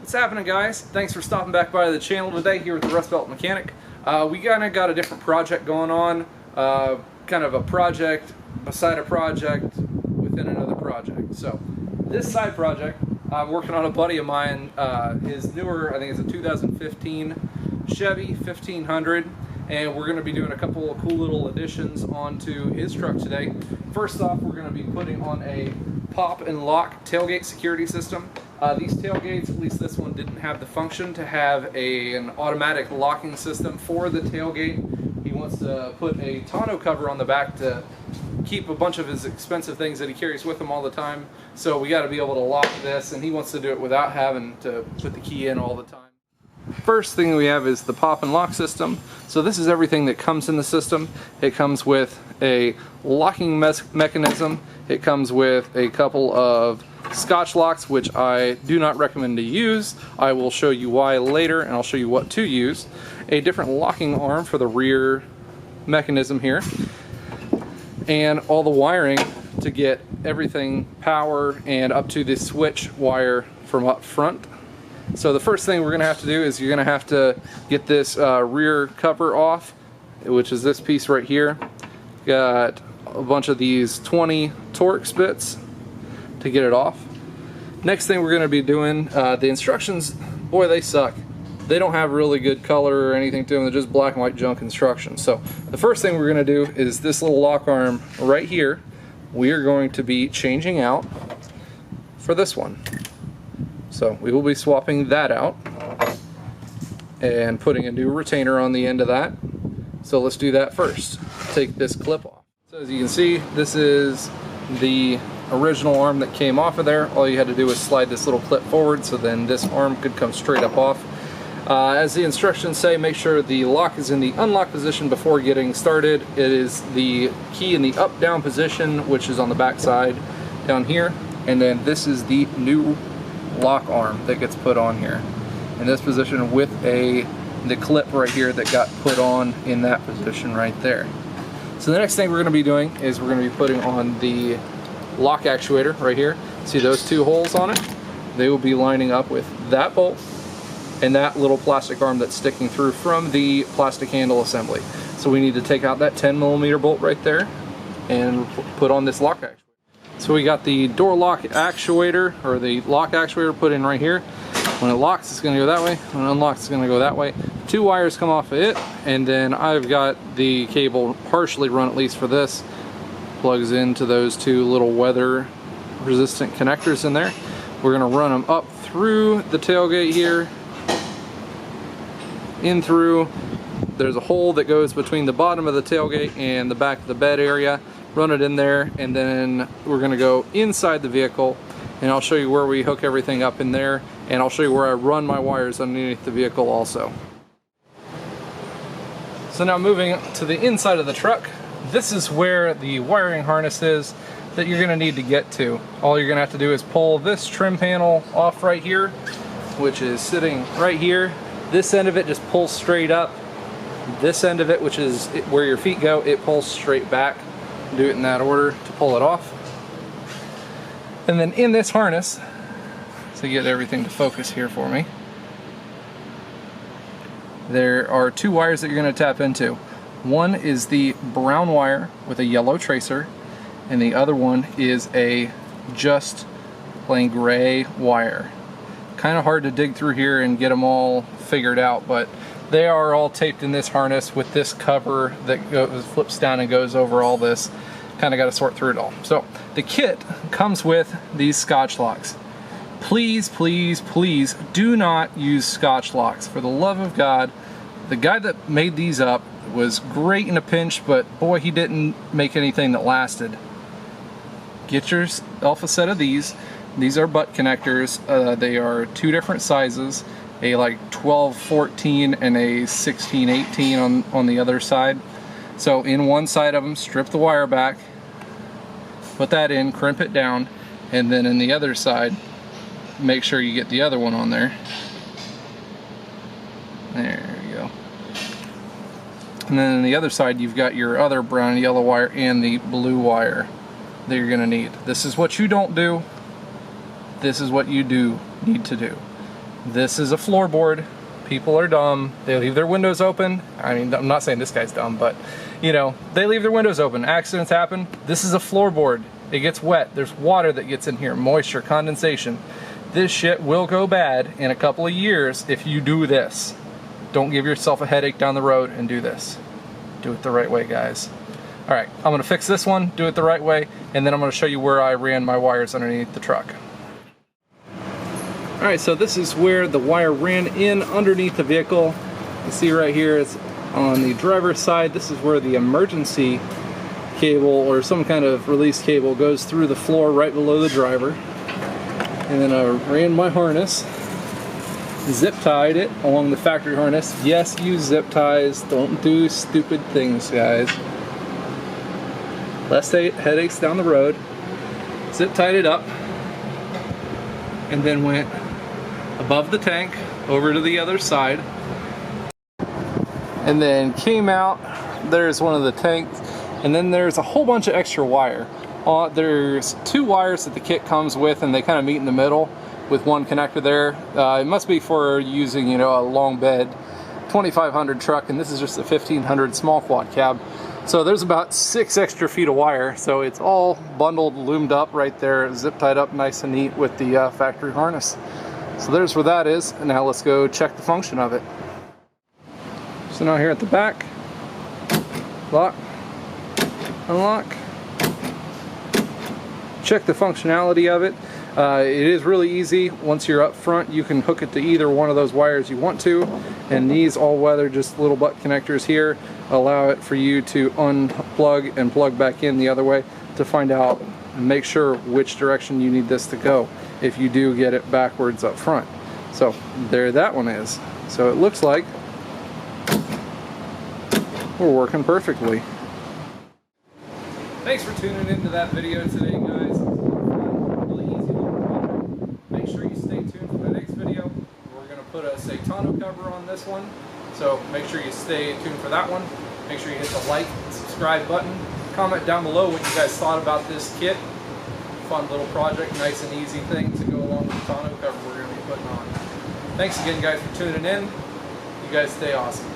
What's happening, guys? Thanks for stopping back by the channel today here with the Rust Belt Mechanic. We kind of got a different project going on, kind of a project beside a project within another project. So this side project, I'm working on a buddy of mine, his newer, I think it's a 2015 Chevy 1500, and we're going to be doing a couple of cool little additions onto his truck today. First off, we're going to be putting on a pop and lock tailgate security system. These tailgates, at least this one, didn't have the function to have an automatic locking system for the tailgate. He wants to put a tonneau cover on the back to keep a bunch of his expensive things that he carries with him all the time. So we got to be able to lock this, and he wants to do it without having to put the key in all the time. First thing we have is the pop and lock system. So this is everything that comes in the system. It comes with a locking mechanism. It comes with a couple of Scotch locks, which I do not recommend to use. I will show you why later, and I'll show you what to use. A different locking arm for the rear mechanism here, and all the wiring to get everything power and up to the switch wire from up front. So the first thing we're going to have to do is you're going to have to get this rear cover off, which is this piece right here. Got a bunch of these 20 Torx bits to get it off. Next thing we're going to be doing, the instructions, boy, they suck. They don't have really good color or anything to them. They're just black and white junk instructions. So the first thing we're going to do is this little lock arm right here, we are going to be changing out for this one. So we will be swapping that out and putting a new retainer on the end of that. So let's do that first. Take this clip off. So as you can see, this is the original arm that came off of there. All you had to do was slide this little clip forward, so then this arm could come straight up off. As the instructions say, make sure the lock is in the unlock position before getting started. It is the key in the up-down position, which is on the back side down here, and then this is the new lock arm that gets put on here in this position with the clip right here that got put on in that position right there. So the next thing we're going to be doing is we're going to be putting on the lock actuator right here. See those two holes on it? They will be lining up with that bolt and that little plastic arm that's sticking through from the plastic handle assembly. So we need to take out that 10mm bolt right there and put on this lock actuator. So we got the door lock actuator, or the lock actuator, put in right here. When it locks, it's going to go that way. When it unlocks, it's going to go that way. Two wires come off of it, and then I've got the cable partially run, at least for this. Plugs into those two little weather resistant connectors in there. We're going to run them up through the tailgate here, in through. There's a hole that goes between the bottom of the tailgate and the back of the bed area. Run it in there, and then we're going to go inside the vehicle, and I'll show you where we hook everything up in there, and I'll show you where I run my wires underneath the vehicle also. So now moving to the inside of the truck, this is where the wiring harness is that you're going to need to get to. All you're going to have to do is pull this trim panel off right here, which is sitting right here. This end of it just pulls straight up. This end of it, which is where your feet go, it pulls straight back. Do it in that order to pull it off. And then in this harness, to get everything to focus here for me, there are two wires that you're going to tap into. One is the brown wire with a yellow tracer, and the other one is a just plain gray wire. Kind of hard to dig through here and get them all figured out, but they are all taped in this harness with this cover that flips down and goes over all this. Kind of got to sort through it all. So the kit comes with these Scotch locks. Please, please, please do not use Scotch locks. For the love of God, the guy that made these up was great in a pinch, but boy, he didn't make anything that lasted. Get yourself a set of these. These are butt connectors. They are two different sizes, a like 12-14 and a 16-18 on the other side. So in one side of them, strip the wire back, put that in, crimp it down, and then in the other side, make sure you get the other one on there. There you go. And then on the other side, you've got your other brown and yellow wire and the blue wire that you're going to need. This is what you don't do. This is what you do need to do. This is a floorboard. People are dumb. They leave their windows open. I mean, I'm not saying this guy's dumb, but you know, they leave their windows open. Accidents happen. This is a floorboard. It gets wet. There's water that gets in here, moisture, condensation. This shit will go bad in a couple of years if you do this. Don't give yourself a headache down the road and do this. Do it the right way, guys. All right, I'm gonna fix this one, do it the right way, and then I'm gonna show you where I ran my wires underneath the truck. All right, so this is where the wire ran in underneath the vehicle. You see right here, it's on the driver's side. This is where the emergency cable or some kind of release cable goes through the floor right below the driver. And then I ran my harness, zip tied it along the factory harness. Yes, use zip ties. Don't do stupid things, guys. Less headaches down the road. Zip tied it up and then went above the tank over to the other side, and then came out. There's one of the tanks, and then there's a whole bunch of extra wire. There's 2 wires that the kit comes with, and they kind of meet in the middle with one connector there. It must be for using, you know, a long bed 2500 truck, and this is just a 1500 small quad cab. So there's about 6 extra feet of wire, so it's all bundled, loomed up right there, zip tied up nice and neat with the factory harness. So there's where that is, and now let's go check the function of it. So now here at the back, lock, unlock, check the functionality of it. It is really easy. Once you're up front, you can hook it to either one of those wires you want to, and these all-weather, just little butt connectors here, allow it for you to unplug and plug back in the other way to find out and make sure which direction you need this to go if you do get it backwards up front. So there that one is. So it looks like we're working perfectly. Thanks for tuning into that video today, guys. Really easy little project. Make sure you stay tuned for the next video. We're going to put a say tonneau cover on this one, so make sure you stay tuned for that one. Make sure you hit the like and subscribe button. Comment down below what you guys thought about this kit. Fun little project, nice and easy thing to go along with the tonneau cover we're going to be putting on. Thanks again, guys, for tuning in. You guys stay awesome.